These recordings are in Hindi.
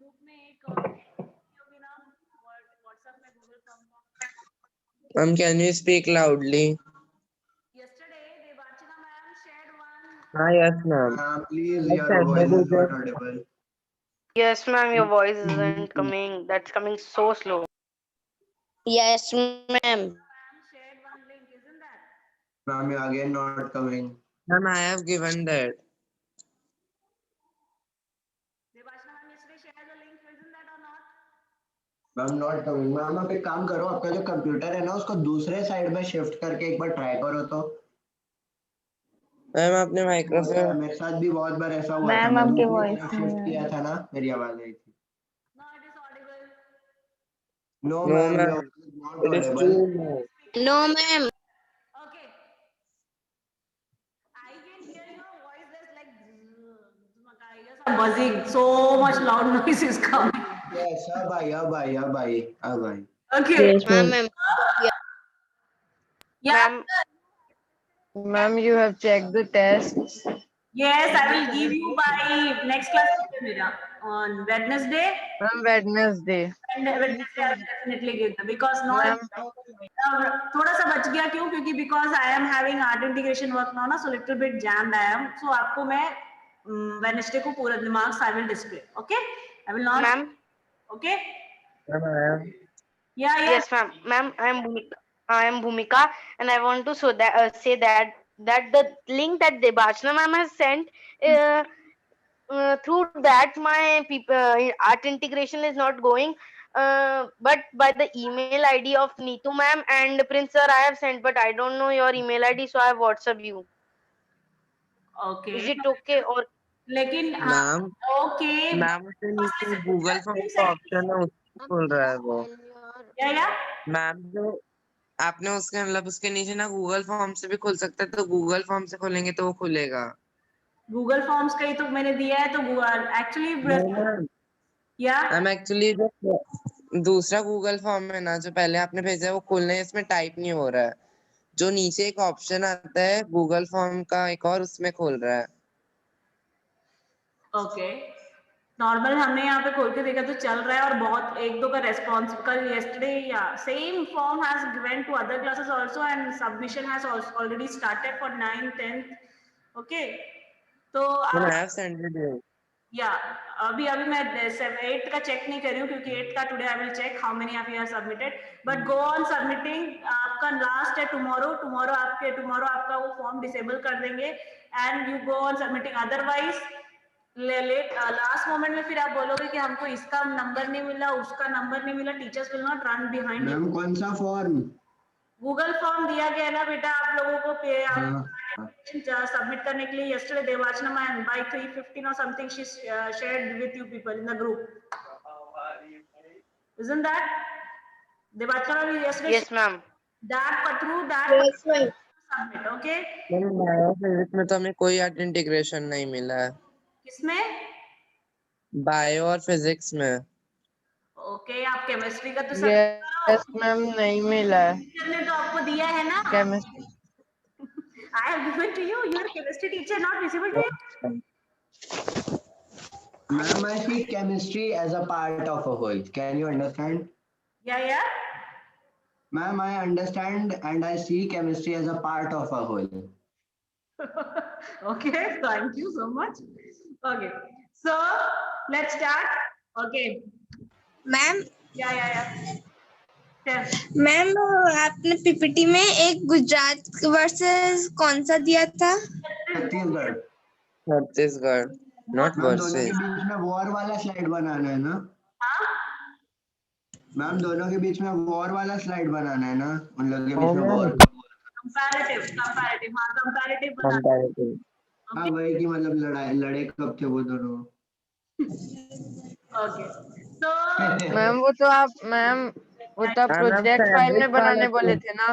ग्रुप में एक होगी ना व्हाट्सएप में गूगल फॉर्म का। Can you speak loudly? Yesterday, Debachana ma'am shared one. Yes, ma'am. Please, Let's your send voice it is to not audible. Yes, ma'am, your voice isn't coming. That's coming so slow. Yes, ma'am. Ma'am shared one link, isn't that? Ma'am, you're again not coming. Ma'am, I have given that. Debachana ma'am yesterday shared the link, isn't that or not? Ma'am not coming. Ma'am आप एक काम करो, आपका जो कंप्यूटर है ना उसको दूसरे साइड में शिफ्ट करके एक बार ट्राई करो तो। मैम आपने माइक्रोफोन मेरे साथ भी बहुत बार ऐसा हुआ था, मैम मैं आपके दूसरी वॉइस तरफ शिफ्ट किया था ना, मेरी आवाज आई थी। No, it is audible. No No, ma'am, ma'am. Your voice is not It is audible. too low. No, ma'am. Okay. I can hear your voice. There's like I hear some buzzing. So much loud noise is coming. Yes, अब आई, अब आई, अब आई, अब आई। Okay. Yes, ma'am. Ma'am. Yeah. Ma'am, you have checked the tests. Yes, I will give you by next class Mira, on Wednesday. Ma'am, Wednesday. And Wednesday I will definitely give them because not थोड़ा सा बच गया क्यों, क्योंकि because I am having art integration work now ना, so little bit jammed I am. So आपको मैं Wednesday को पूरा marks I will display. Okay, I will not. Ma'am? Okay. Ma'am, I have. Yeah. Yes, ma'am. Ma'am, I am Bhumika, and I want to say that the link that Debachana ma'am has sent, through that my art integration is not going. But by the email ID of Neetu ma'am and Prince sir I have sent, but I don't know your email ID, so I have WhatsApp you. Okay. Is it okay or? लेकिन Ma'am. Okay. मैम उसके नीचे गूगल फॉर्म का ऑप्शन है, उसको खोल रहा है वो। क्या? मैम जो आपने उसके मतलब उसके नीचे ना गूगल फॉर्म से भी खुल सकता है, तो गूगल फॉर्म से खोलेंगे तो वो खुलेगा। गूगल फॉर्म्स का ही तो मैंने दिया है, तो एक्चुअली या मैम एक्चुअली जो दूसरा गूगल फॉर्म है ना जो पहले आपने भेजा है वो खोलना है, इसमें टाइप नहीं हो रहा है। जो नीचे एक ऑप्शन आता है गूगल फॉर्म का एक और, उसमें खोल रहा है। ओके, नॉर्मल हमने यहाँ पे खोल के देखा तो चल रहा है, और बहुत एक दो का रेस्पॉन्स कल येस्टरडे या same form has given to other classes also and submission has already started for 9th 10th. Okay, तो या अभी मैं 8th का चेक नहीं कर रही हूँ क्योंकि 8th का today I will check how many of you are submitted, but go on submitting. आपका लास्ट है टुमारो आपका वो फॉर्म डिसेबल कर देंगे and you go on submitting. Otherwise last moment में फिर आप बोलोगे कि हमको इसका नंबर नहीं मिला, उसका नंबर नहीं मिला, teachers will not run behind. Ma'am कौन सा फॉर्म? गूगल फॉर्म दिया गया ना बेटा आप लोगों को पे सबमिट करने के लिए। yesterday Devachana ma'am by 3:15 or something she shared with you people in the group, isn't that Devachana yesterday? Yes ma'am. that through that Yes, ma'am. submit. Okay, इसमें तो हमें कोई आर्ट इंटीग्रेशन नहीं मिला है। किसमें? बायो और फिजिक्स में। ओके, आप केमिस्ट्री का तो यस मैम नहीं मिला है। ने तो आपको दिया है ना chemistry. I have given to you. You are chemistry teacher, not visible to you. Ma'am, I see chemistry as a part of a whole. Can you understand? Yeah. Ma'am, I understand and I see chemistry as a part of a whole. Okay, thank you so much. Okay, so let's start. Okay. Ma'am Tell. आपने पीपीटी में एक गुजरात वर्सेस कौन सा दिया था? छत्तीसगढ़। नॉट मैम दोनों के वर्सेस। बीच में वॉर वाला स्लाइड बनाना है ना? मैम दोनों के बीच में वॉर वाला स्लाइड बनाना है ना? उन लोगों के बीच में वॉर। कंपैरेटिव हाँ, कंपैरेटिव हाँ वही की मतलब लड़े कब थे वो दोनों। ओके, तो मैम वो तो आप प्रोजेक्ट फाइल में बनाने बोले थे ना?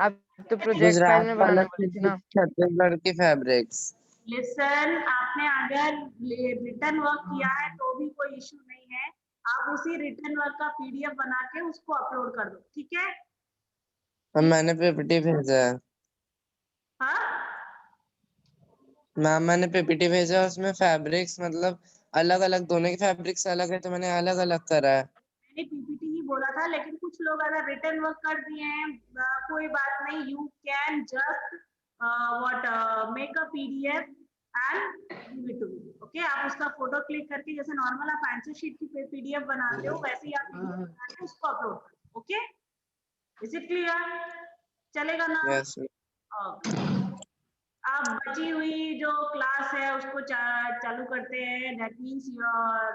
आप तो प्रोजेक्ट फाइल में बनाने बोले थे ना? छत्तीसगढ़ की फैब्रिक्स। लिसन, आपने अगर रिटर्न वर्क किया है तो भी कोई इशू नहीं है, आप उसी रिटर्न वर्क का पीडीएफ बना के उसको अपलोड कर दो, ठीक है? मैंने पीपीटी भेजा है। हाँ मैम मैंने पीपीटी भेजा, उसमें फैब्रिक्स मतलब अलग अलग, दोनों की फैब्रिक्स अलग है तो मैंने अलग अलग करा है। मैंने पीपीटी ही बोला था, लेकिन कुछ लोग अगर रिटर्न वर्क कर दिए हैं, कोई बात नहीं, you can just what make a PDF and give it to me. Okay, आप उसका फोटो क्लिक करके जैसे नॉर्मल आप आंसर शीट की पीडीएफ बनाते हो वैसे ही आप PDF बना के उसको अपलोड करो। Okay, is it clear? चलेगा ना? यस अब बची हुई जो क्लास है उसको चालू करते हैं। That means your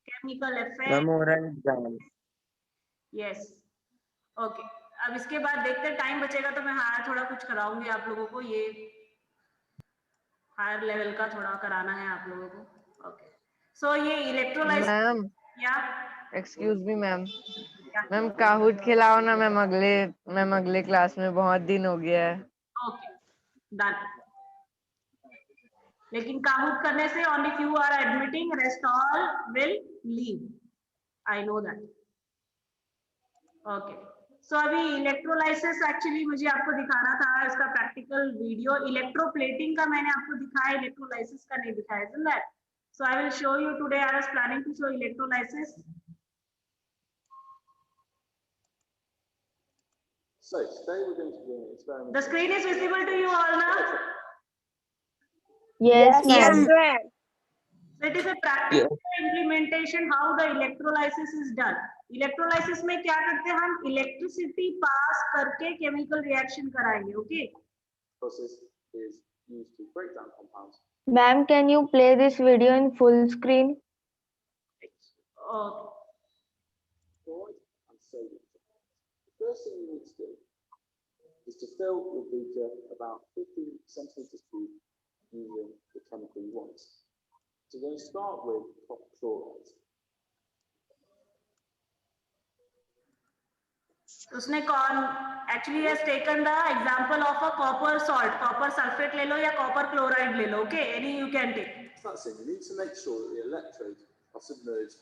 chemical ma'am effect. हो रहा है एग्जाम। Yes, okay. अब इसके बाद देखते हैं, टाइम बचेगा तो मैं हाँ थोड़ा कुछ कराऊंगी आप लोगों को, ये हायर लेवल का थोड़ा कराना है आप लोगों को। ओके, सो ये इलेक्ट्रोलाइज मैम या एक्सक्यूज मी मैम, मैम काहूट खिलाओ ना मैम, अगले क्लास में, बहुत दिन हो गया है। Okay done. लेकिन काउंट करने से only few are admitting, rest all will leave, I know that. Okay, so अभी इलेक्ट्रोलाइसिस एक्चुअली मुझे आपको दिखाना था इसका प्रैक्टिकल वीडियो। इलेक्ट्रोप्लेटिंग का मैंने आपको दिखाया, इलेक्ट्रोलाइसिस का नहीं दिखाया, isn't that? So I will show you today. I was planning to show electrolysis. So today we're going to do an experiment. The screen is visible to you all now? Yes, Yes, ma'am. sir. So it is a practical implementation how the electrolysis is done. Electrolysis में क्या करते हैं हम? Electricity pass करके chemical reaction कराएंगे, okay? Process is used to break down compounds. Ma'am, can you play this video in full screen? Okay. Chloride and sodium. The first thing you need to do is to fill your beaker about 15 centimeters cube using the chemical you want. So we're going to start with copper chloride. उसने कौन actually has taken the example of a copper salt, copper sulfate ले लो या copper chloride ले लो, okay? Any you can take. That's it. You need to make sure that the electrodes are submerged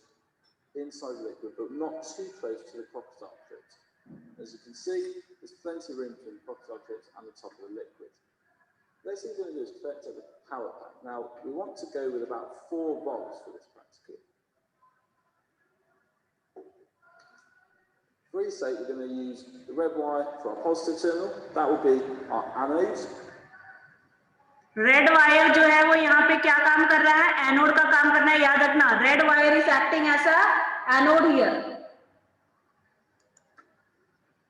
inside the liquid, but not too close to the crocodile clips. As you can see, there's plenty of room between the crocodile clips and the top of the liquid. Next thing we're going to do is connect up the power pack. Now, we want to go with about 4 volts for this practically. For each sake, we're going to use the red wire for our positive terminal. That will be our anode. Red wire जो है वो यहाँ पे क्या काम कर रहा है? एनोड का काम करना है, याद रखना। Red wire is acting as a anode here.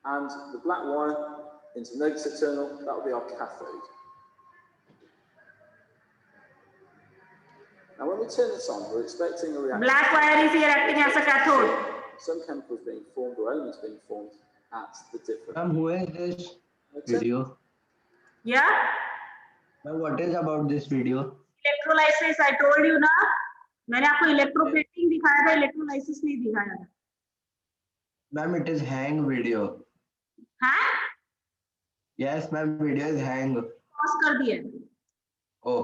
And the black wire into the negative terminal, that will be our cathode. Now, when we turn this on, we're expecting a reaction. Black wire is here acting as a cathode. Some chemicals being formed or elements being formed at the different. Ma'am, who is this video? या Ma'am, what is about this video? Electrolysis, I told you ना, मैंने आपको इलेक्ट्रोप्लेटिंग दिखाया था, इलेक्ट्रोलाइसिस नहीं दिखाया था। Ma'am, it is hang video. हाँ, Yes, ma'am, video is hang. Pause कर दिया। Oh,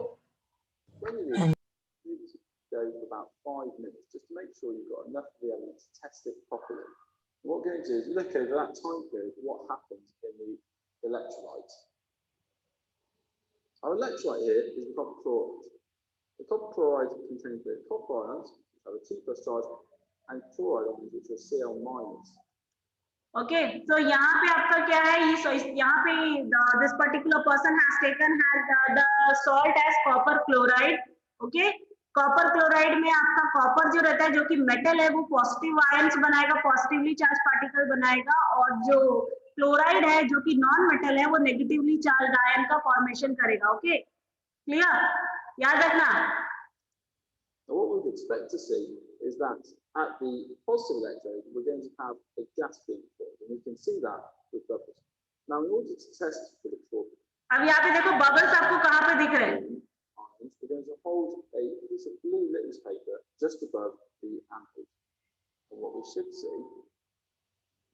When you need to go for about 5 minutes just to make sure you've got enough of the elements to test it properly. And what we're going to do is look over that time period, what happens in the electrolyte. Our electrolyte here is the copper chloride. The copper chloride contains both copper ions, which have a 2+ charge, and chloride ions, which are Cl-. Okay, तो यहाँ पे आपका क्या है? ये यहाँ पे this particular person has taken the salt as copper chloride. Okay, copper chloride में आपका कॉपर जो रहता है जो कि मेटल है वो पॉजिटिव आयंस बनाएगा, पॉजिटिवली चार्ज पार्टिकल बनाएगा, और जो क्लोराइड है जो कि नॉन मेटल है वो नेगेटिवली चार्ज आयन का फॉर्मेशन करेगा। Okay, clear? याद रखना। Now, what we'd expect to see is that at the positive electrode, we're going to have a gas being formed, and you can see that with bubbles. Now, in order to test for the chloride अब यहाँ पे देखो बबल्स आपको कहाँ पे दिख रहे हैं? ions, we're going to hold a piece of blue litmus paper just above the anode. And what we should see,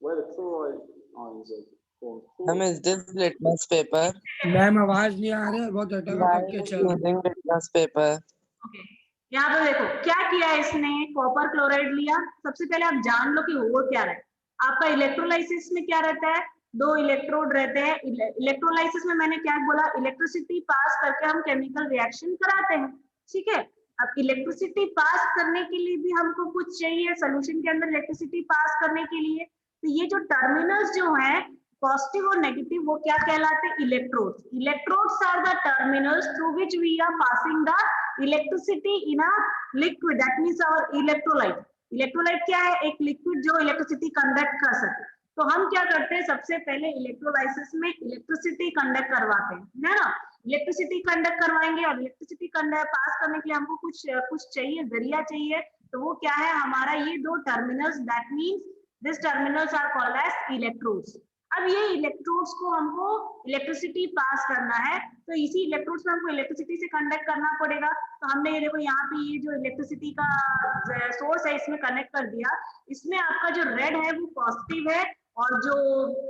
where the chloride ions are formed, Ma'am, is this litmus paper? Ma'am आवाज नहीं आ रहा है, बहुत अटक Why अटक के is चल रहा है। using litmus paper? ओके, यहाँ पे देखो क्या किया इसने, कॉपर क्लोराइड लिया। सबसे पहले आप जान लो कि वो क्या है। आपका इलेक्ट्रोलाइसिस में क्या रहता है? 2 इलेक्ट्रोड रहते हैं। इलेक्ट्रोलाइसिस में मैंने क्या बोला? इलेक्ट्रिसिटी पास करके हम केमिकल रिएक्शन कराते हैं, ठीक है। अब इलेक्ट्रिसिटी पास करने के लिए भी हमको कुछ चाहिए सोल्यूशन के अंदर, इलेक्ट्रिसिटी पास करने के लिए। तो ये जो टर्मिनल्स जो है पॉजिटिव और नेगेटिव, वो क्या कहलाते हैं? Electrodes. Electrodes are the terminals through which we are passing the electricity in a liquid, that means our electrolyte. Electrolyte क्या है? एक लिक्विड जो इलेक्ट्रिसिटी कंडक्ट कर सके। तो हम क्या करते हैं, सबसे पहले इलेक्ट्रोलाइसिस में इलेक्ट्रिसिटी कंडक्ट करवाते हैं, है ना। इलेक्ट्रिसिटी कंडक्ट करवाएंगे और इलेक्ट्रिसिटी कंडक्ट पास करने के लिए हमको कुछ चाहिए, जरिया चाहिए। तो वो क्या है हमारा? ये दो terminals, that means this terminals are called as electrodes. अब ये इलेक्ट्रोड्स को हमको इलेक्ट्रिसिटी पास करना है, तो इसी इलेक्ट्रोड्स में हमको इलेक्ट्रिसिटी से कंडक्ट करना पड़ेगा। तो हमने ये देखो यहाँ पे ये जो इलेक्ट्रिसिटी का सोर्स है इसमें कनेक्ट कर दिया। इसमें आपका जो रेड है वो पॉजिटिव है, और जो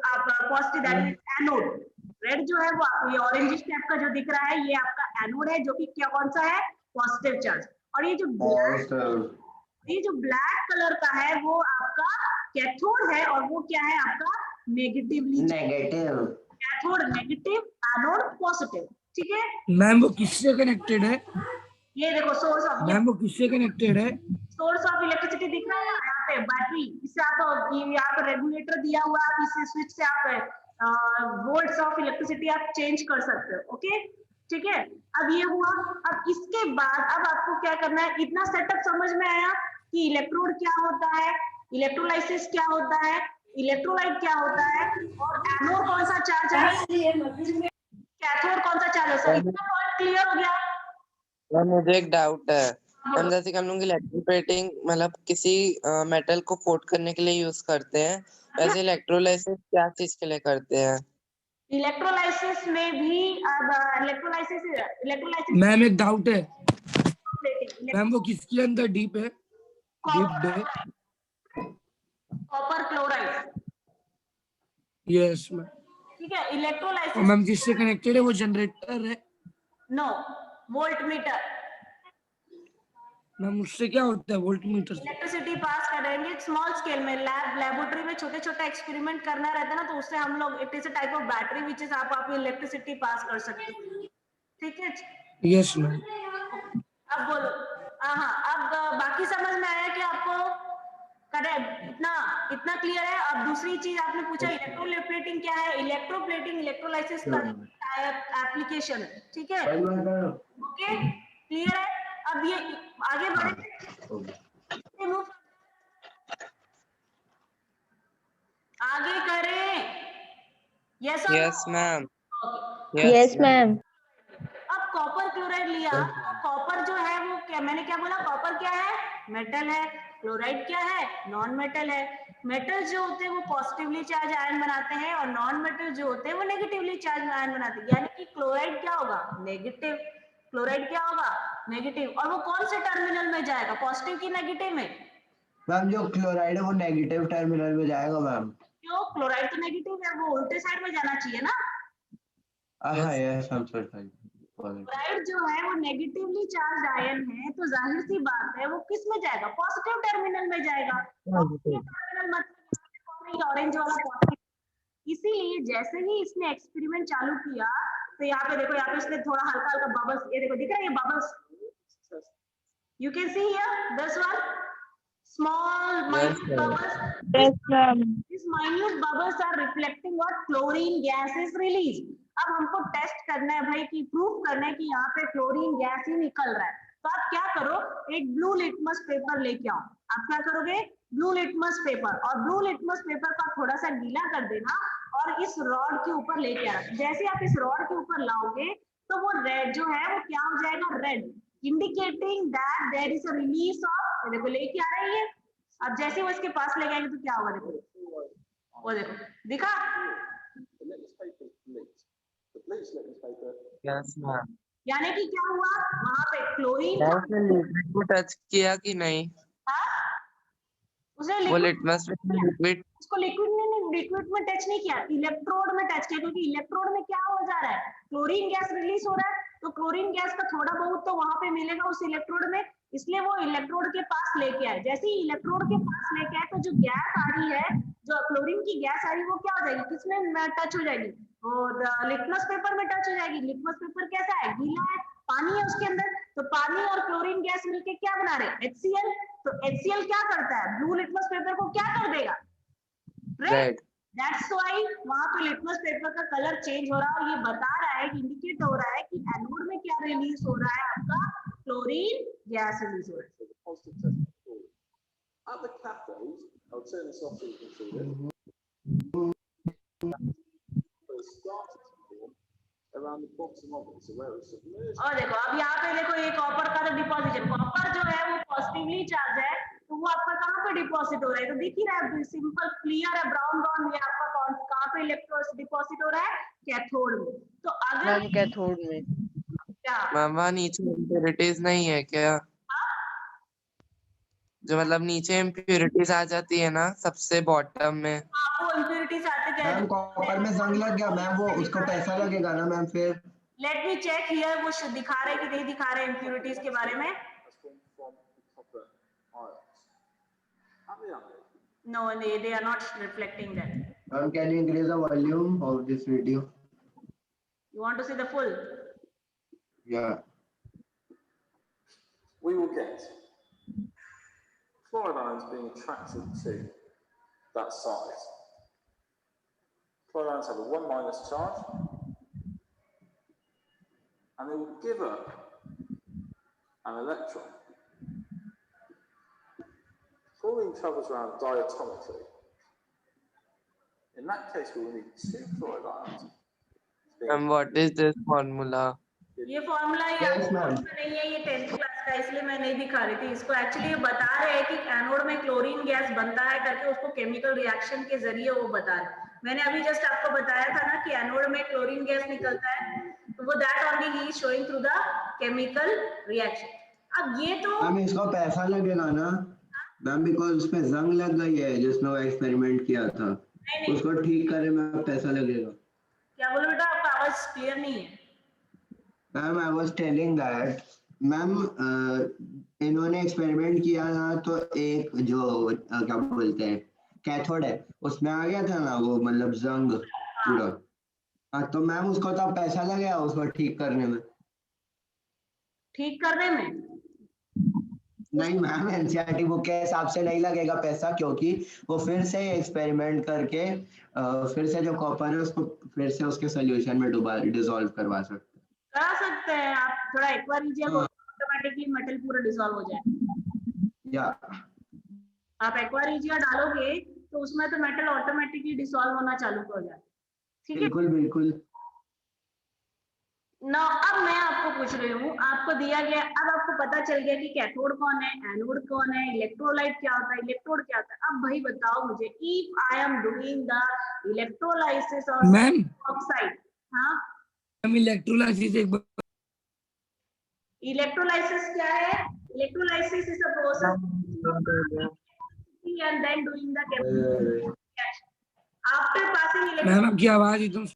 आप positive that means anode, red जो है वो ये ऑरेंजिश टाइप का जो दिख रहा है ये आपका एनोड है, जो कि क्या कौन सा है? Positive charge. और ये जो ब्लैक कलर का है वो आपका कैथोड है, और वो क्या है आपका? Negatively negative. Cathode negative, anode positive. ठीक है मैम, वो किससे कनेक्टेड है? ये देखो सोर्स ऑफ, मैम वो किससे कनेक्टेड है? सोर्स ऑफ इलेक्ट्रिसिटी दिख रहा है यहाँ पे, बैटरी। इससे आप यहाँ पे रेगुलेटर दिया हुआ है, आप इस स्विच से आप वोल्ट्स ऑफ इलेक्ट्रिसिटी आप चेंज कर सकते हो। ओके ठीक है, अब ये हुआ। अब इसके बाद अब आपको क्या करना है? इतना सेटअप समझ में आया कि इलेक्ट्रोड क्या होता है, इलेक्ट्रोलाइसिस क्या होता है, इलेक्ट्रोलाइट क्या होता है, और एनोड कौन सा चार्ज है, कैथोड कौन सा चार्ज है। सर इतना पॉइंट क्लियर हो गया? और मुझे एक डाउट है, हम जैसे कि हम लोग इलेक्ट्रोप्लेटिंग मतलब किसी मेटल को कोट करने के लिए यूज करते हैं, वैसे इलेक्ट्रोलाइसिस क्या चीज के लिए करते हैं? इलेक्ट्रोलाइसिस में भी अब इलेक्ट्रोलाइसिस मैम एक डाउट है मैम, वो किसके अंदर डीप है? डीप है? Copper chloride. Yes ma'am. ठीक है, इलेक्ट्रोलाइसिस मैम किससे कनेक्टेड है? वो जनरेटर है? No, volt meter. मैम उससे क्या होता है? वोल्ट मीटर से? इलेक्ट्रिसिटी पास करेंगे स्मॉल स्केल में, लेबोरेटरी में छोटे छोटे एक्सपेरिमेंट करना रहता है ना, तो उससे हम लोग it is a type of battery which is आप इलेक्ट्रिसिटी पास कर सकते हो। ठीक है, यस मैम। अब बोलो। हाँ, अब बाकी समझ में आया कि आपको? करेक्ट, इतना क्लियर है। अब दूसरी चीज आपने पूछा इलेक्ट्रोप्लेटिंग क्या है। इलेक्ट्रोप्लेटिंग इलेक्ट्रोलाइसिस का एप्लीकेशन है। ठीक है, ओके क्लियर है। अब ये आगे बढ़े, आगे करें। Yes ma'am. Yes ma'am. अब कॉपर क्लोराइड लिया, कॉपर जो है वो क्या, मैंने क्या बोला? कॉपर क्या है? मेटल है। क्लोराइड क्या है? नॉन मेटल है। मेटल जो होते हैं वो पॉजिटिवली चार्ज आयन बनाते हैं, और नॉन मेटल जो होते हैं वो नेगेटिवली चार्ज आयन बनाते हैं। यानी कि क्लोराइड क्या होगा? नेगेटिव। क्लोराइड क्या होगा? नेगेटिव। और वो कौन से टर्मिनल में जाएगा, पॉजिटिव की नेगेटिव में? मैम जो क्लोराइड है वो नेगेटिव टर्मिनल में जाएगा मैम। क्यों? क्लोराइड तो नेगेटिव है, वो उल्टे साइड में जाना चाहिए ना। हाँ यस मैम, सॉरी। क्लोराइड जो है वो नेगेटिवली चार्ज आयन है, तो जाहिर सी बात है वो किस में जाएगा? पॉजिटिव टर्मिनल में जाएगा। पॉजिटिव टर्मिनल मतलब ऑरेंज वाला पॉजिटिव। इसीलिए जैसे ही इसने एक्सपेरिमेंट चालू किया, तो यहाँ पे देखो, यहाँ पे इसने थोड़ा हल्का हल्का बबल्स, ये देखो दिख रहा है ये bubbles, you can see here this one small minute bubbles. Yes ma'am. These minute bubbles are reflecting what chlorine gas is released. अब हमको टेस्ट करना है भाई, कि प्रूफ करना है कि यहाँ पे क्लोरीन गैस ही निकल रहा है। तो आप क्या करो, एक ब्लू लिटमस पेपर लेके आओ। आप क्या करोगे? ब्लू लिटमस पेपर, और ब्लू लिटमस पेपर को थोड़ा सा गीला कर देना और इस रॉड के ऊपर लेके आना। जैसे आप इस रॉड के ऊपर लाओगे तो वो रेड जो है वो क्या हो जाएगा? Red, indicating that there is a release of, देखो लेके आ रही है। अब जैसे वो इसके पास ले जाएंगे तो क्या होगा? देखो, वो देखो दिखा? Yes ma'am. यानी कि क्या हुआ वहां पे? क्लोरीन लिक्विड को टच किया कि नहीं? उसने वो लिक्विड, उसको लिक्विड में टच नहीं किया, इलेक्ट्रोड में टच किया, क्योंकि इलेक्ट्रोड में क्या हो जा रहा है? क्लोरीन गैस रिलीज हो रहा है, तो क्लोरीन गैस का थोड़ा बहुत तो वहां पे मिलेगा उस इलेक्ट्रोड में, इसलिए वो इलेक्ट्रोड के पास लेके आए। जैसे ही इलेक्ट्रोड के पास लेके आए तो जो गैस आ रही है, जो क्लोरीन की गैस आ रही है, वो क्या हो जाएगी? किसमें टच हो जाएगी? और लिटमस पेपर में टच हो जाएगी। लिटमस पेपर कैसा है? गीला है, पानी है उसके अंदर, तो पानी और क्लोरीन गैस मिलके क्या बना रहे हैं, HCl। तो HCl क्या करता है, ब्लू लिटमस पेपर को क्या कर देगा, रेड। दैट्स व्हाई वहां पे लिटमस पेपर का कलर चेंज हो रहा है, और ये बता रहा है कि इंडिकेट हो रहा है कि एनोड में क्या रिलीज हो रहा है, आपका क्लोरीन गैस रिलीज हो रहा है। Positive test for chlorine. At the cathode, I'll turn this off so you can see it. But it started to form around the bottom of it, so where it's submerged. और देखो अब यहाँ पे देखो ये कॉपर का तो डिपॉजिशन, कॉपर जो है वो पॉजिटिवली चार्ज है, तो वो आपका कहाँ पे डिपॉजिट हो रहा है, तो दिख ही रहा है, सिंपल क्लियर है, ब्राउन ब्राउन, ये आपका कहाँ पे इलेक्ट्रॉन डिपॉजिट हो रहा है, कैथोड में। तो अगर मैम कैथोड में क्या मामा नीचे इम्प्योरिटीज नहीं है क्या, जो मतलब नीचे इम्प्योरिटीज आ जाती है ना सबसे बॉटम में। आपको इम्प्योरिटीज आते क्या मैम कॉपर में जंग लग गया मैम, वो उसको पैसा लगेगा ना मैम फिर। लेट मी चेक हियर, वो दिखा रहे कि नहीं दिखा रहे इम्प्योरिटीज के बारे में। Has formed from the copper ions. At the anode, No, they are not reflecting that. Ma'am, can you increase the volume of this video? You want to see the full? Yeah. we will get chloride ions being attracted to that side. Chloride ions have a 1 minus charge, and they will give up an electron. Chlorine travels around diatomically. In that case, we will need 2 chloride ions. And what is this formula? ये फॉर्मूला Yes, ma'am. नहीं है, ये 10th क्लास का, इसलिए मैं नहीं दिखा रही थी इसको। एक्चुअली ये बता रहे हैं कि एनोड में क्लोरीन गैस बनता है करके, उसको केमिकल रिएक्शन के जरिए वो बता रहे हैं। मैंने अभी जस्ट आपको बताया था ना कि एनोड में क्लोरीन गैस निकलता है, तो वो that only he is showing through the chemical reaction. अब ये तो मैम इसको पैसा लगेगा ना मैम, बिकॉज उसमें जंग लग गई है जिसने वो एक्सपेरिमेंट किया था, नहीं। उसको ठीक करने में पैसा लगेगा। क्या बोलो बेटा, आपका आवाज क्लियर नहीं है। Ma'am I was telling that ma'am इन्होंने एक्सपेरिमेंट किया था, तो एक जो क्या बोलते हैं कैथोड है, उसमें आ गया था ना वो मतलब जंग पूरा। हाँ, तो मैम उसको तो पैसा लगेगा उसको ठीक करने में। ठीक करने में नहीं मैम, एनसीईआरटी बुक के हिसाब से नहीं लगेगा पैसा, क्योंकि वो फिर से एक्सपेरिमेंट करके फिर से जो कॉपर है उसको फिर से उसके सॉल्यूशन में डिसॉल्व करवा सकते हैं। आप थोड़ा एक्वा लीजिए, हाँ। ऑटोमेटिकली मेटल पूरा डिसॉल्व हो जाए। या आप एक्वा रीजिया डालोगे तो उसमें तो मेटल ऑटोमेटिकली डिसॉल्व होना चालू हो जाए। ठीक है, बिल्कुल बिल्कुल। ना अब मैं आपको पूछ रही हूँ, आपको दिया गया, अब आपको पता चल गया कि कैथोड कौन है, एनोड कौन है, इलेक्ट्रोलाइट क्या होता है, इलेक्ट्रोड क्या होता है। अब भाई बताओ मुझे, if I am doing the electrolysis of ma'am oxide. हाँ, हम इलेक्ट्रोलाइसिस एक बार इलेक्ट्रोलाइसिस क्या है? Electrolysis is a process and then doing the chemical reaction. After passing electricity, ma'am आपकी आवाज एकदम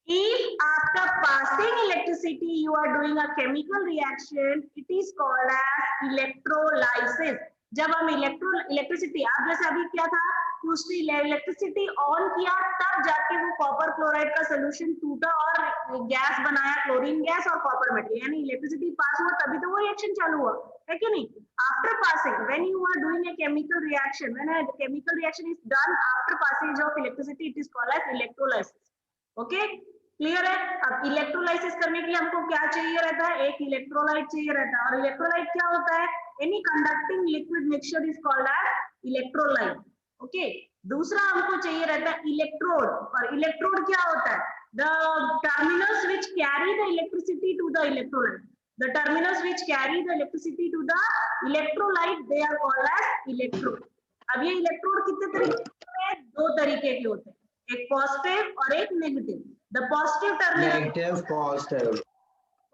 if after passing electricity you are doing a chemical reaction, it is called as electrolysis. जब हम इलेक्ट्रिसिटी, आप जैसे अभी क्या था कि उसने इलेक्ट्रिसिटी ऑन किया, तब जाके वो कॉपर क्लोराइड का सोल्यूशन टूटा और गैस बनाया, क्लोरीन गैस और कॉपर मेटल, यानी इलेक्ट्रिसिटी पास हुआ तभी तो वो रिएक्शन चालू हुआ, है कि नहीं? After passing, when you are doing a chemical reaction, when a chemical reaction is done after passing of electricity, it is called as electrolysis. Okay, clear है? अब इलेक्ट्रोलाइसिस करने के लिए हमको क्या चाहिए रहता है? एक इलेक्ट्रोलाइट चाहिए रहता है, और इलेक्ट्रोलाइट क्या होता है? Any conducting liquid mixture is called as electrolyte. Okay, दूसरा हमको चाहिए रहता है इलेक्ट्रोड, और इलेक्ट्रोड क्या होता है? The terminals which carry the electricity to the electrolyte, the terminals which carry the electricity to the electrolyte, they are called as electrode. अब ये इलेक्ट्रोड कितने तरीके के हैं? दो तरीके के होते हैं, एक पॉजिटिव और एक negative. The positive terminal,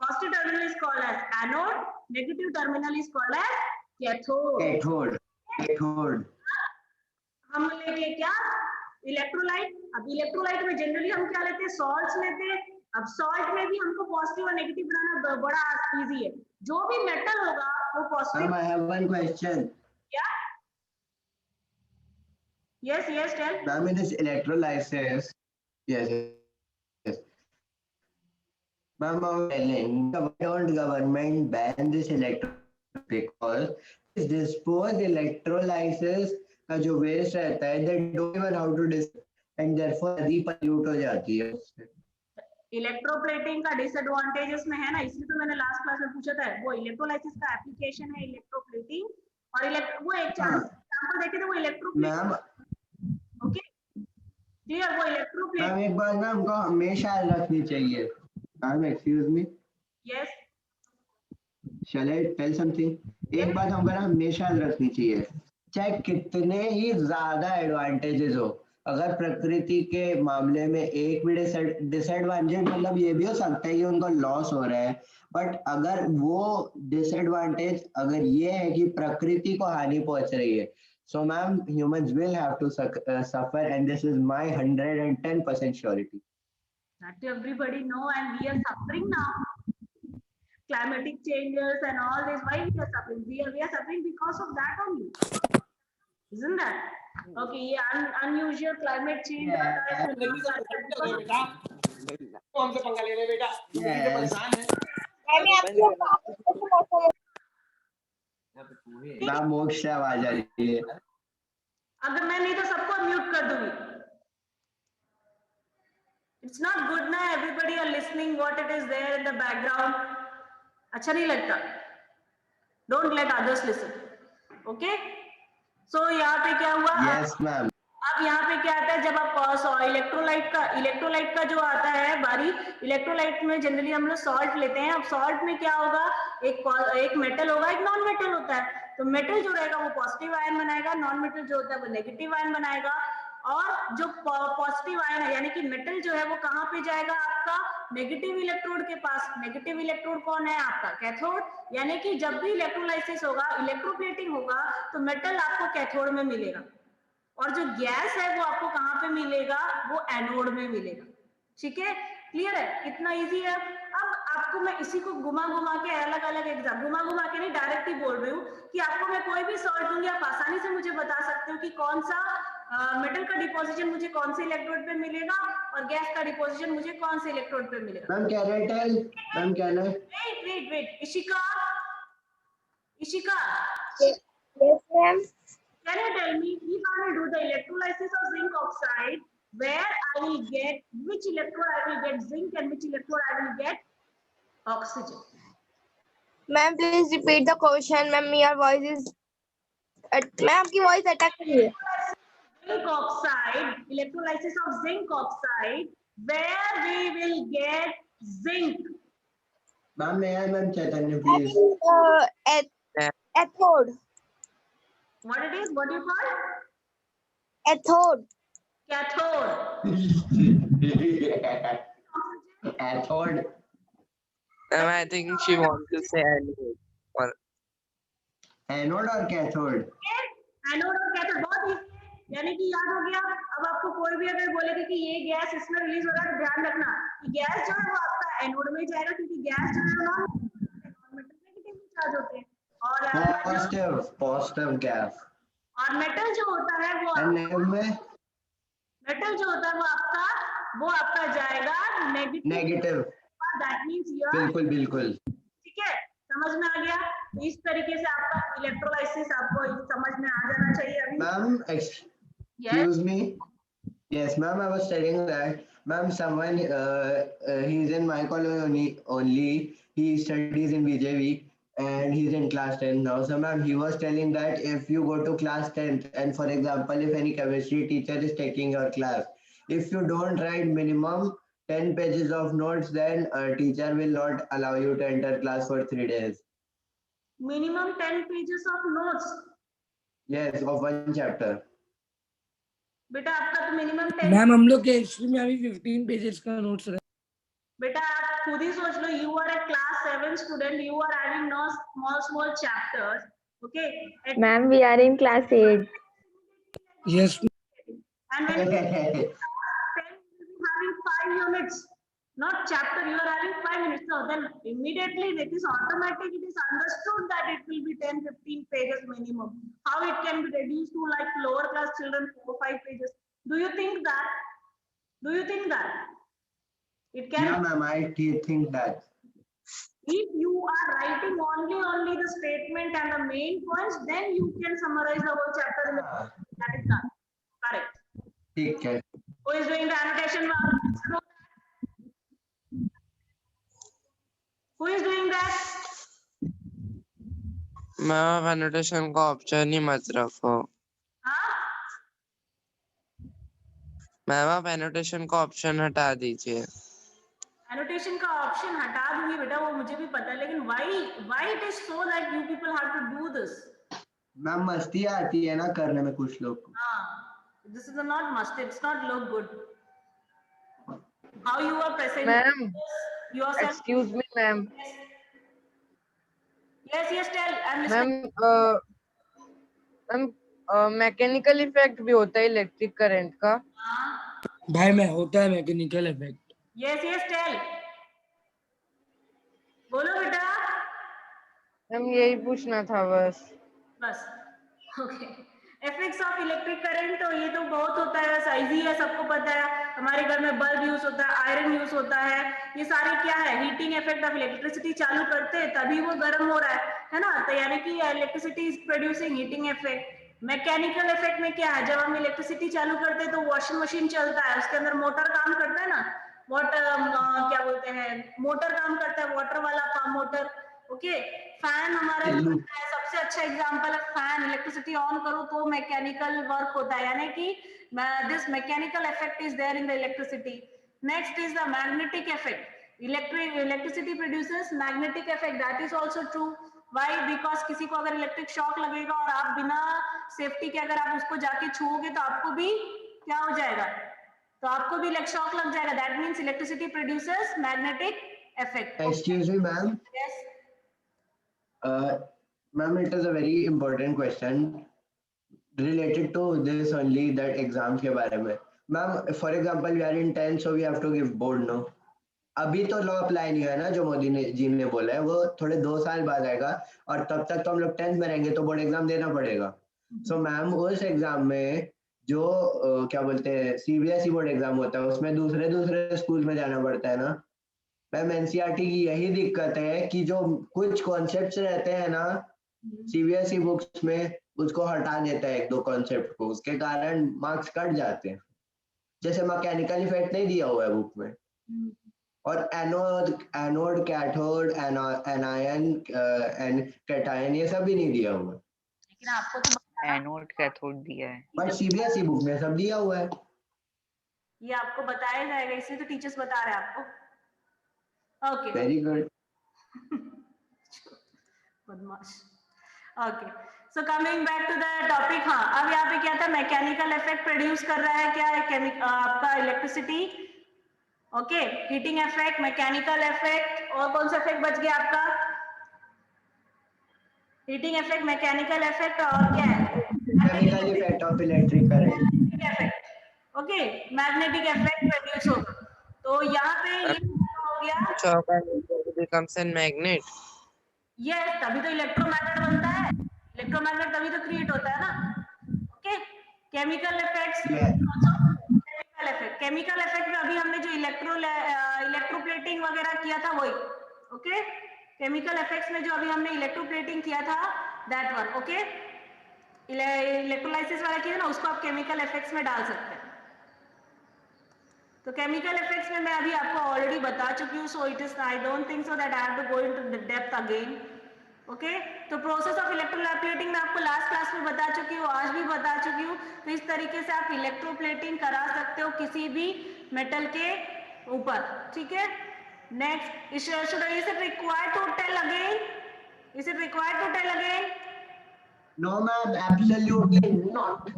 positive terminal is called as anode, negative terminal is called as cathode. Cathode हम लेके क्या? इलेक्ट्रोलाइट। अब इलेक्ट्रोलाइट में जनरली हम क्या लेते हैं? सॉल्ट्स लेते हैं। अब सॉल्ट में भी हमको पॉजिटिव और नेगेटिव बनाना बड़ा इजी है। जो भी मेटल होगा वो positive. I have one question. क्या? Yes, yes, tell. Ma'am, it is electrolysis. Yes. Ma'am, I'm telling, why don't government ban this because this disposed electrolysis का जो waste रहता है, they don't even how to dispose and therefore नदी pollute हो जाती है उससे. इलेक्ट्रोप्लेटिंग का डिसएडवांटेज इसमें है ना, इसलिए तो मैंने लास्ट क्लास में पूछा था, वो इलेक्ट्रोलाइसिस का एप्लीकेशन है इलेक्ट्रोप्लेटिंग, और वो एक एग्जांपल देखे थे वो इलेक्ट्रोप्लेटिंग. मैम, ओके क्लियर, वो इलेक्ट्रोप्लेटिंग. मैम एक बात ना हमको हमेशा याद रखनी चाहिए. Ma'am excuse me, yes shall I tell something? एक बात हमको ना हमेशा याद रखनी चाहिए, चाहे कितने ही ज्यादा एडवांटेजेस हो, अगर प्रकृति के मामले में एक भी डिसएडवांटेज, मतलब ये भी हो सकता है कि उनको लॉस हो रहा है, बट अगर वो डिसएडवांटेज अगर ये है कि प्रकृति को हानि पहुंच रही है, so ma'am, humans will have to suffer, and this is my 110% surety. that everybody know, and we are suffering now. Climatic changes and all this, why we are suffering? We are suffering because of that only, isn't that? Okay, ये unusual climate change हमसे पंगा ले रहे बेटा, परेशान है. मैम मोक्ष से आवाज आ रही है. अगर मैं नहीं तो सबको म्यूट कर दूंगी. It's not good ना, everybody are listening what it is there in the background. अच्छा नहीं लगता. Don't let others listen. Okay? So यहाँ पे क्या हुआ? Yes ma'am. अब यहाँ पे क्या आता है, जब आप इलेक्ट्रोलाइट का जो आता है बारी, इलेक्ट्रोलाइट में जनरली हम लोग सॉल्ट लेते हैं. अब सॉल्ट में क्या होगा, एक मेटल होगा, एक नॉन मेटल होता है. तो मेटल जो रहेगा वो पॉजिटिव आयन बनाएगा, नॉन मेटल जो होता है वो नेगेटिव आयन बनाएगा. और जो पॉजिटिव आयन है यानी कि मेटल जो है वो कहाँ पे जाएगा, आपका नेगेटिव इलेक्ट्रोड के पास. नेगेटिव इलेक्ट्रोड कौन है, आपका कैथोड. यानी कि जब भी इलेक्ट्रोलाइसिस होगा, इलेक्ट्रोप्लेटिंग होगा, तो मेटल आपको कैथोड में मिलेगा, और जो गैस है वो आपको कहाँ पे मिलेगा, वो एनोड में मिलेगा. ठीक है, क्लियर है, कितना इजी है. अब आपको मैं इसी को घुमा घुमा के अलग अलग एग्जाम, घुमा के नहीं डायरेक्ट ही बोल रही हूँ कि आपको मैं कोई भी सॉल्ट दूंगी, आप आसानी से मुझे बता सकते हो कि कौन सा मेटल का डिपोजिशन मुझे कौन से इलेक्ट्रोड पे मिलेगा, और गैस का डिपोजिशन मुझे कौन से इलेक्ट्रोड पे मिलेगा. मैम क्या है, मैम क्या है? Wait Ishika. Yes, ma'am. Can you tell me, if I will do the electrolysis of zinc oxide, where I will get, which electrode I will get zinc and which electrode I will get oxygen? Ma'am, please repeat the question. Ma'am, your voice is. Ma'am, आपकी voice अटक रही है. Zinc oxide, electrolysis of zinc oxide, where we will get zinc. Ma'am, may I, ma'am, Chaitanya, please? Cathode. What it is? What do you call? Cathode. Cathode. I think she wants to say anode. Or Anode और cathode? एनोड और कैथोड बहुत इजी है, यानी कि याद हो गया. अब आपको कोई भी अगर बोलेगा कि ये गैस इसमें रिलीज हो रहा है, तो ध्यान रखना कि गैस जो है वो आपका एनोड में जाएगा, क्योंकि गैस जो है वो नेगेटिव चार्ज होते हैं, और पॉजिटिव गैस. और मेटल जो होता है वो मेटल जो होता है वो आपका जाएगा नेगेटिव. दैट मींस योर, बिल्कुल. ठीक है, समझ में आ गया. इस तरीके से आपका इलेक्ट्रोलाइसिस आपको समझ में आ जाना चाहिए. अभी ma'am excuse me. Yes ma'am, I was telling that ma'am, someone he's in my college only, he studies in BJV and he's in class 10 now. So ma'am, he was telling that if you go to class 10th and for example if any chemistry teacher is taking your class, if you don't write minimum 10 pages of notes, then a teacher will not allow you to enter class for 3 days. minimum 10 pages of notes. Yes, of one chapter. बेटा आपका तो मिनिमम 10. मैम हम लोग के हिस्ट्री में अभी 15 पेजेस का नोट्स है. बेटा आप खुद ही सोच लो, you are a class 7 student, you are having no small chapters, okay? Ma'am, we are in class 8. Yes. And when you 10 you will be having 5 units, not chapter. You are having 5 minutes. So then immediately it is automatic. It is understood that it will be 10-15 pages minimum. How it can be reduced to like lower class children 4-5 pages? Do you think that? It can. Yeah, ma'am, I think that. If you are writing only the statement and the main points, then you can summarize the whole chapter in the that is done. Correct. ठीक है. Who is doing the annotation? Who is doing that? Ma'am annotation का ऑप्शन ही मत रखो. हाँ? मैम आप एनोटेशन का ऑप्शन हटा दीजिए. एनोटेशन का ऑप्शन हटा दूंगी बेटा, वो मुझे भी पता है, लेकिन why it is so that you people have to do this? Ma'am मस्ती आती है ना करने में कुछ लोग को. हाँ, this is not must. It's not look good. How you are presenting Ma'am, yourself? excuse me, ma'am. Yes, tell. I'm listening. Ma'am mechanical effect भी होता है इलेक्ट्रिक करंट का. भाई में होता है मैकेनिकल इफेक्ट. Yes, tell. बोलो बेटा. मैम यही पूछना था बस. Okay. Effects of electric current, तो ये तो बहुत होता है, इजी है, सबको पता है. हमारे घर में बल्ब यूज होता है, आयरन यूज होता है, ये सारे क्या है, हीटिंग इफेक्ट ऑफ इलेक्ट्रिसिटी. चालू करते हैं तभी वो गर्म हो रहा है ना, तो यानी कि electricity is producing heating effect. Mechanical effect में क्या है, जब हम इलेक्ट्रिसिटी चालू करते हैं तो वॉशिंग मशीन चलता है, उसके अंदर मोटर काम करता है ना, क्या बोलते हैं, मोटर काम करता है, वाटर वाला पंप मोटर. ओके. फैन हमारा सबसे अच्छा एग्जांपल है. फैन इलेक्ट्रिसिटी ऑन करो तो मैकेनिकल वर्क होता है, यानी कि this mechanical effect is there in the electricity. Next is the magnetic effect. Electricity produces magnetic effect. That is also true. Why? Because किसी को अगर इलेक्ट्रिक शॉक लगेगा और आप बिना सेफ्टी के अगर आप उसको जाके छूओगे तो आपको भी क्या हो जाएगा, तो आपको भी इलेक्ट्रिक शॉक लग जाएगा. That means electricity produces magnetic effect. Excuse me, ma'am. Yes. Ma'am, it is a very important question related to this only, that exams के बारे में. Ma'am, for example, we are in 10th, so we have to give board, no? अभी तो लॉ अप्लाई नहीं है ना, जो मोदी जी ने बोला है, वो थोड़े 2 साल बाद आएगा, और तब तक तो हम लोग 10th में रहेंगे, तो बोर्ड एग्जाम देना पड़ेगा. सो मैम उस एग्जाम में जो क्या बोलते हैं सीबीएसई बोर्ड एग्जाम होता है, उसमें दूसरे स्कूल में जाना पड़ता है ना. मैम एनसीईआरटी की यही दिक्कत है कि जो कुछ कॉन्सेप्ट्स रहते हैं ना सीबीएसई बुक्स में, उसको हटा देता है 1-2 कॉन्सेप्ट को, उसके कारण मार्क्स कट जाते हैं. जैसे मैकेनिकल इफेक्ट नहीं दिया हुआ है बुक में, और anode cathode anion and cation ये सब भी नहीं दिया हुआ है. लेकिन आपको तो एनोड कैथोड दिया है, पर सीबीएसई बुक में सब दिया हुआ है. ये आपको बताया जाएगा, इसलिए तो टीचर्स बता रहे हैं आपको. ओके. Very good. बदमाश. Okay. So coming back to the topic. हाँ, अब यहाँ पे क्या था, मैकेनिकल इफेक्ट प्रोड्यूस कर रहा है क्या आपका electricity. Okay. Heating effect, mechanical effect, और कौन सा इफेक्ट बच गया आपका, हीटिंग इफेक्ट, मैकेनिकल इफेक्ट, और क्या है, mechanical effect of electric current. Effect. Okay. Magnetic effect produce होगा. तो यहाँ पे ये हो गया becomes a magnet. यस, तभी तो इलेक्ट्रोमैग्नेट बनता है. इलेक्ट्रोमैग्नेट तभी तो क्रिएट होता है ना. Okay. Chemical effects, chemical effect में अभी हमने जो इलेक्ट्रोप्लेटिंग वगैरह किया था वही. ओके. केमिकल इफेक्ट्स में जो अभी हमने इलेक्ट्रोप्लेटिंग किया था, दैट वन. ओके. इलेक्ट्रोलाइसिस वाला किया ना, उसको आप केमिकल इफेक्ट्स में डाल सकते हैं. तो केमिकल इफेक्ट्स में मैं अभी आपको ऑलरेडी बता चुकी हूँ, so it is I don't think so that I have to go into the depth again. Okay. तो प्रोसेस ऑफ इलेक्ट्रोप्लेटिंग मैं आपको लास्ट क्लास में बता चुकी हूँ, आज भी बता चुकी हूँ. तो इस तरीके से आप इलेक्ट्रोप्लेटिंग करा सकते हो किसी भी मेटल के ऊपर. ठीक है. Next, is it required to tell again? Is it required to tell again? No ma'am, absolutely not.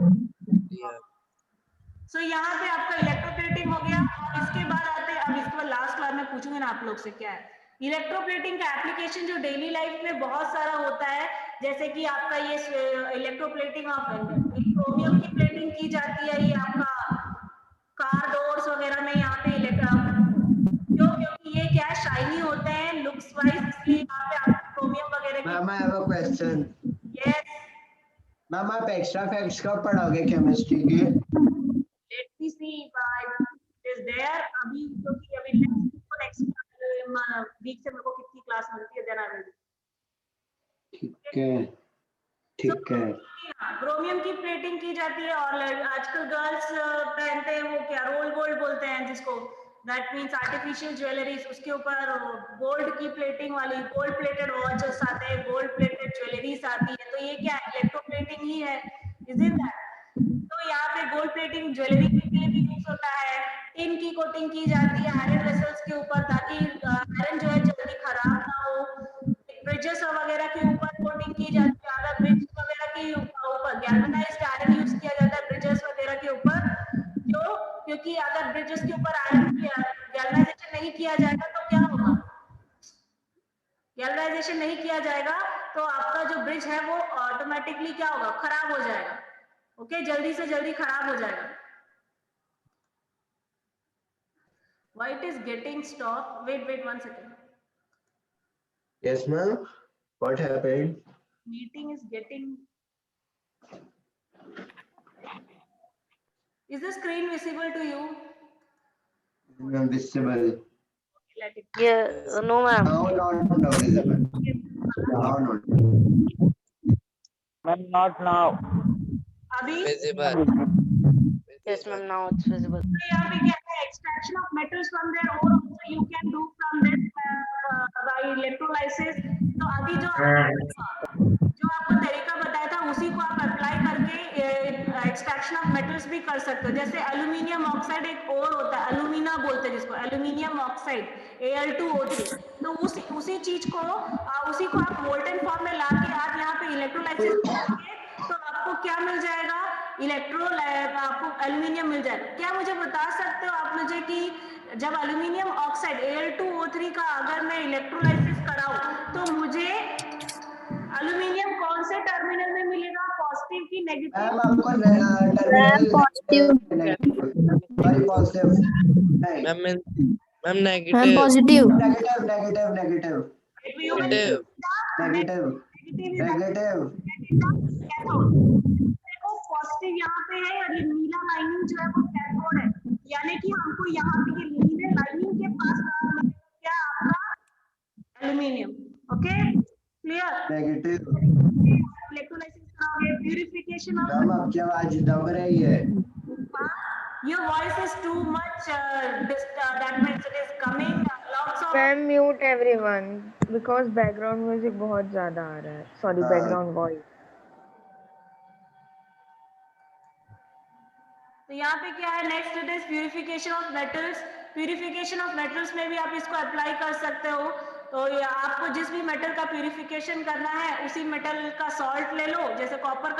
So यहाँ पे आपका इलेक्ट्रोप्लेटिंग हो गया. और इसके बाद आते हैं, अब इसके बाद लास्ट क्लास में पूछूंगी ना आप लोग से, क्या है इलेक्ट्रोप्लेटिंग का एप्लीकेशन जो डेली लाइफ में बहुत सारा होता है. जैसे कि आपका ये इलेक्ट्रोप्लेटिंग ऑफ क्रोमियम की प्लेटिंग की जाती है, ये आपका कार डोर्स वगैरह में यहाँ पे क्योंकि ये क्या शाइनी होते हैं लुक्स वाइज, इसलिए यहाँ पे आप क्रोमियम वगैरह की. Ma'am I have a question. Yes ma'am, आप एक्स्ट्रा फैक्ट्स कब पढ़ोगे केमिस्ट्री के? Let me see if it is there. अभी क्योंकि अभी ठीक है ठीक है। ब्रोमियम की प्लेटिंग की जाती है और आजकल गर्ल्स पहनते हैं वो क्या रोल गोल्ड बोलते हैं जिसको, दैट मीन्स आर्टिफिशियल ज्वेलरीज, उसके ऊपर गोल्ड की प्लेटिंग वाली गोल्ड प्लेटेड वॉचेस आते हैं, गोल्ड प्लेटेड ज्वेलरीज आती है, तो ये क्या है इलेक्ट्रोप्लेटिंग ही है, इज इन दैट। तो यहाँ पे गोल्ड प्लेटिंग ज्वेलरी के लिए भी यूज होता है। टिन की कोटिंग की जाती है आयरन वेसल्स के ऊपर ताकि आयरन जो है जल्दी खराब ना हो। ब्रिजेस वगैरह के ऊपर कोटिंग की जाती है, अगर ब्रिज वगैरह के ऊपर गैल्वेनाइज्ड आयरन यूज किया जाता है ब्रिजेस वगैरह के ऊपर, जो क्योंकि अगर ब्रिजेस के ऊपर आयरन गैल्वेनाइजेशन नहीं किया जाएगा तो क्या होगा, गैल्वेनाइजेशन नहीं किया जाएगा तो आपका जो ब्रिज है वो ऑटोमेटिकली क्या होगा, खराब हो जाएगा। ओके, जल्दी से जल्दी खराब हो जाएगा। Why it is getting stop? Wait 1 second. Yes ma'am, what happened? Meeting is getting. Is the screen visible to you? Visible. Let it. Yeah, no ma'am. No visible. No. Ma'am, not now. अभी visible. Yes ma'am, now it's visible. तो यहाँ पे क्या है, extraction of metals from their ore also you can do from this by electrolysis। तो अभी जो आपको तरीका बताया था उसी को आप अप्लाई करके एक्सट्रैक्शन ऑफ मेटल्स भी कर सकते हो। जैसे एल्यूमिनियम ऑक्साइड एक और होता है, एल्यूमिना बोलते हैं जिसको, एल्यूमिनियम ऑक्साइड Al2O3, तो उसी चीज को उसी को आप मोल्टन फॉर्म में लाके आप यहाँ पे इलेक्ट्रोलाइसिस करोगे तो आपको क्या मिल जाएगा, आपको एल्यूमिनियम मिल जाएगा। क्या मुझे बता सकते हो आप मुझे कि जब एल्यूमिनियम ऑक्साइड Al2O3 का अगर मैं इलेक्ट्रोलाइसिस कराऊं तो मुझे एल्यूमिनियम कौन से टर्मिनल में मिलेगा, पॉजिटिव की नेगेटिव? मैम आपको terminal positive ma'am negative positive देखो पॉजिटिव यहाँ पे है और ये नीला लाइनिंग जो है वो कैथोड है, यानी कि हमको यहाँ पे ये नीले लाइनिंग के पास क्या आपका aluminium. Okay clear? Negative. Electrolysis कराओगे, प्यूरिफिकेशन ऑफ। मैम आपकी आवाज दब रही है। Your voice is too much that means it is coming lots of। Ma'am, mute everyone because background music बहुत ज्यादा आ रहा है, sorry background voice। तो यहाँ पे क्या है, next it is purification of metals. Purification of metals में भी आप इसको अप्लाई कर सकते हो। तो आपको जिस भी मेटल का प्यूरिफिकेशन करना है उसी मेटल का सॉल्ट ले लो, जैसे कॉपर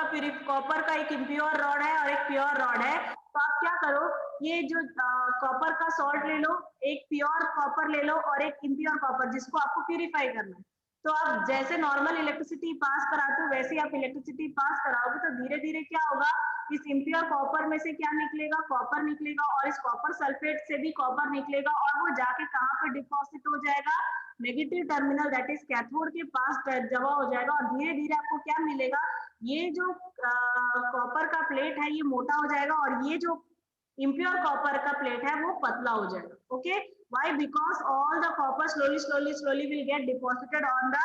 का एक इम्प्योर रॉड है और एक प्योर रॉड है, तो आप क्या करो, ये जो कॉपर का सॉल्ट ले लो, एक प्योर कॉपर ले लो और एक इम्प्योर कॉपर जिसको आपको प्यूरिफाई करना है। तो आप जैसे नॉर्मल इलेक्ट्रिसिटी पास कराते हो वैसे आप इलेक्ट्रिसिटी पास कराओगे तो धीरे धीरे क्या होगा, इस इम्प्योर कॉपर में से क्या निकलेगा, कॉपर निकलेगा और इस कॉपर सल्फेट से भी कॉपर निकलेगा और वो जाके कहाँ पे डिपॉजिट हो जाएगा, negative terminal that is cathode के पास जमा हो जाएगा और धीरे धीरे आपको क्या मिलेगा, ये जो कॉपर का प्लेट है ये मोटा हो जाएगा और ये जो impure copper का प्लेट है वो पतला हो जाएगा। Okay, why? Because all the copper slowly will get deposited on the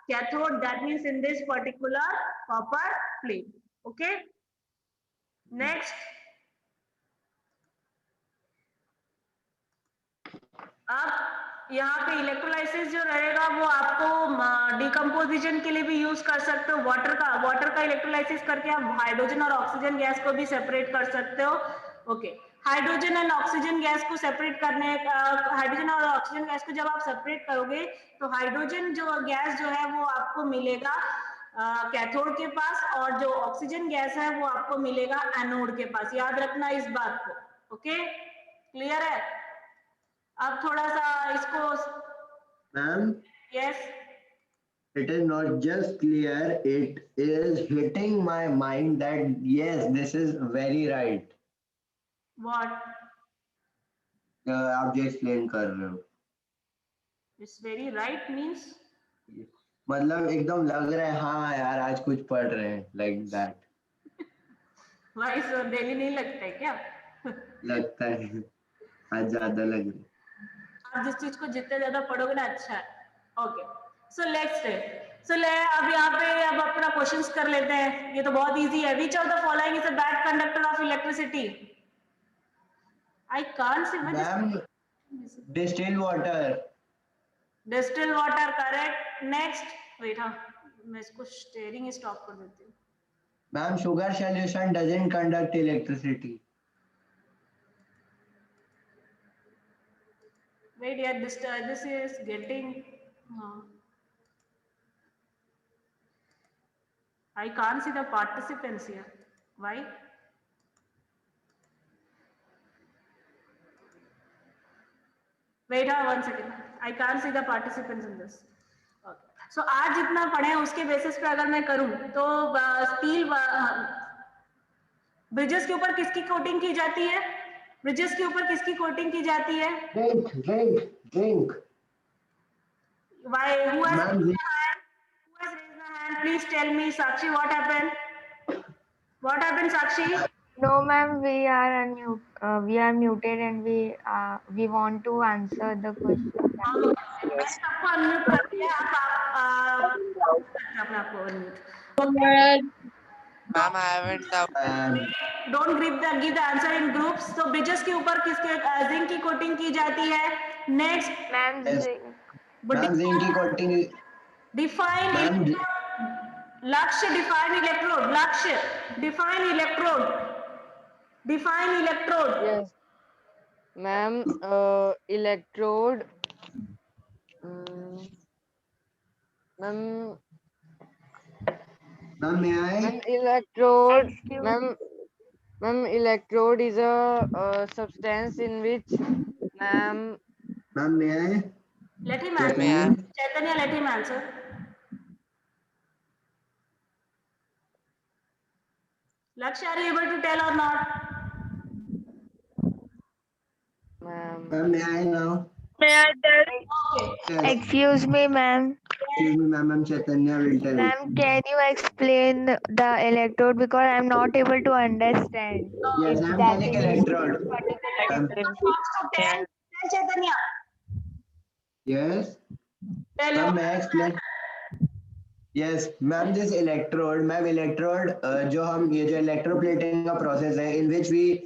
cathode, that means in this particular copper plate. Okay, next अब यहाँ पे इलेक्ट्रोलाइसिस जो रहेगा वो आपको डिकम्पोजिशन के लिए भी यूज कर सकते हो। वाटर का इलेक्ट्रोलाइसिस करके आप हाइड्रोजन और ऑक्सीजन गैस को भी सेपरेट कर सकते हो। Okay, hydrogen and oxygen gas को सेपरेट करने हाइड्रोजन और ऑक्सीजन गैस को जब आप सेपरेट करोगे तो हाइड्रोजन जो गैस जो है वो आपको मिलेगा कैथोड के पास और जो ऑक्सीजन गैस है वो आपको मिलेगा एनोड के पास। याद रखना इस बात को। ओके, क्लियर है? अब थोड़ा सा इसको ma'am, yes, it is not just clear, it is hitting my mind that yes, this is very right. What आप जो एक्सप्लेन कर रहे हो इट्स वेरी राइट मींस, मतलब एकदम लग रहा है हाँ यार आज कुछ पढ़ रहे हैं, लाइक दैट। भाई सर डेली नहीं लगता है क्या? लगता है आज ज्यादा लग रहा है। आप जिस चीज को जितने ज्यादा पढ़ोगे ना अच्छा है। Okay, so let's say So ले अब यहाँ पे अब अपना क्वेश्चंस कर लेते हैं, ये तो बहुत इजी है. Which of the following is a bad conductor of electricity? I can't see. Ma'am distilled water. Distilled water, correct. Next, wait हाँ, मैं इसको स्टेयरिंग स्टॉप कर देती हूँ. Ma'am sugar solution doesn't conduct electricity. Wait, yeah, this is getting. I can't see the participants here. Why? Wait, 1 second. I can't see the participants in this. Okay. So आज जितना पढ़े हैं उसके बेसिस पे अगर मैं करूं तो स्टील ब्रिजेस के ऊपर किसकी कोटिंग की जाती है? ब्रिजेस के ऊपर किसकी कोटिंग की जाती है? Drink. Why? Who has raised the hand? Who has raised the hand? Please tell me, Sakshi, what happened? What happened, Sakshi? No, ma'am, we are muted and we want to answer the question. मैं सबको अनम्यूट कर दिया. आप अपने आप को unmute. Ma'am, I haven't Don't give the answer in groups. So bridges के ऊपर किसके जिंक की कोटिंग की जाती है? Next, Ma'am, zinc की coating. define Ma'am, लक्ष्य, define electrode. लक्ष्य, define electrode. Define electrode. Yes. Ma'am, electrode. Ma'am, may I? Ma'am, electrode. Ma'am, electrode is a substance in which, ma'am. Ma'am, may I? Let him answer. Chaitanya, let him answer. Lakshya, are you able to tell or not? Ma'am, may I now? May I tell? Yes. Excuse me, ma'am. Excuse me, ma'am. Chaitanya will tell. Ma'am, can you explain the electrode because I'm not able to understand. Yes, I'm telling electrode. Tell Chaitanya. Yes. Tell Ma'am, him. may I explain? Yes, ma'am, this electrode, जो हम ये जो electroplating का process है, in which we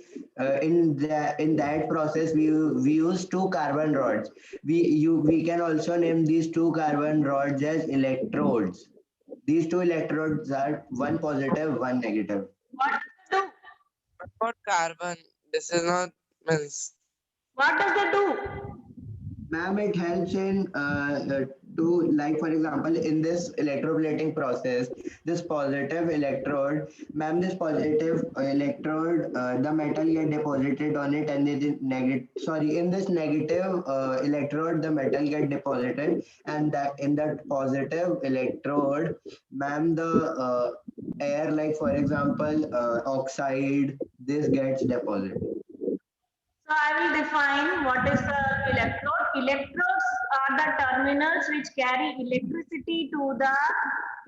in that process we use 2 carbon rods. We can also name these 2 carbon rods as electrodes. These 2 electrodes are one positive, one negative. What does it do? What carbon? This is not means. What does it do? Ma'am, it helps in to, like for example, in this electroplating process, this positive electrode, ma'am, this positive electrode, the metal get deposited on it, and in this negative electrode, the metal get deposited, and that in that positive electrode, ma'am, the air, like for example, oxide, this gets deposited. So I will define what is the electrode. Electrodes are the terminals which carry electricity to the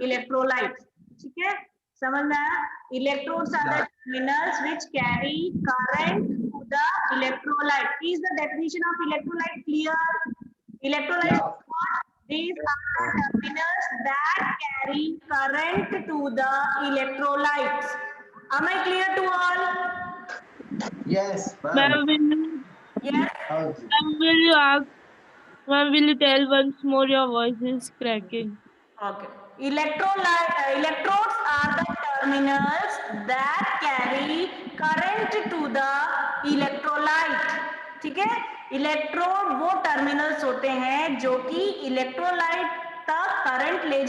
electrolytes. ठीक है? समझ में आया? Electrodes are the terminals which carry current to the electrolyte. Is the definition of electrolyte clear? Electrolytes are what? These are the terminals that carry current to the electrolytes. Am I clear to all? Yes, Ma'am, Yes. Ma'am, will you tell once more? Your voice is cracking. Okay. Electrodes are the terminals that carry current to the electrolyte. ठीक है? इलेक्ट्रोड वो टर्मिनल्स होते हैं जो कि इलेक्ट्रोलाइट तक करंट ले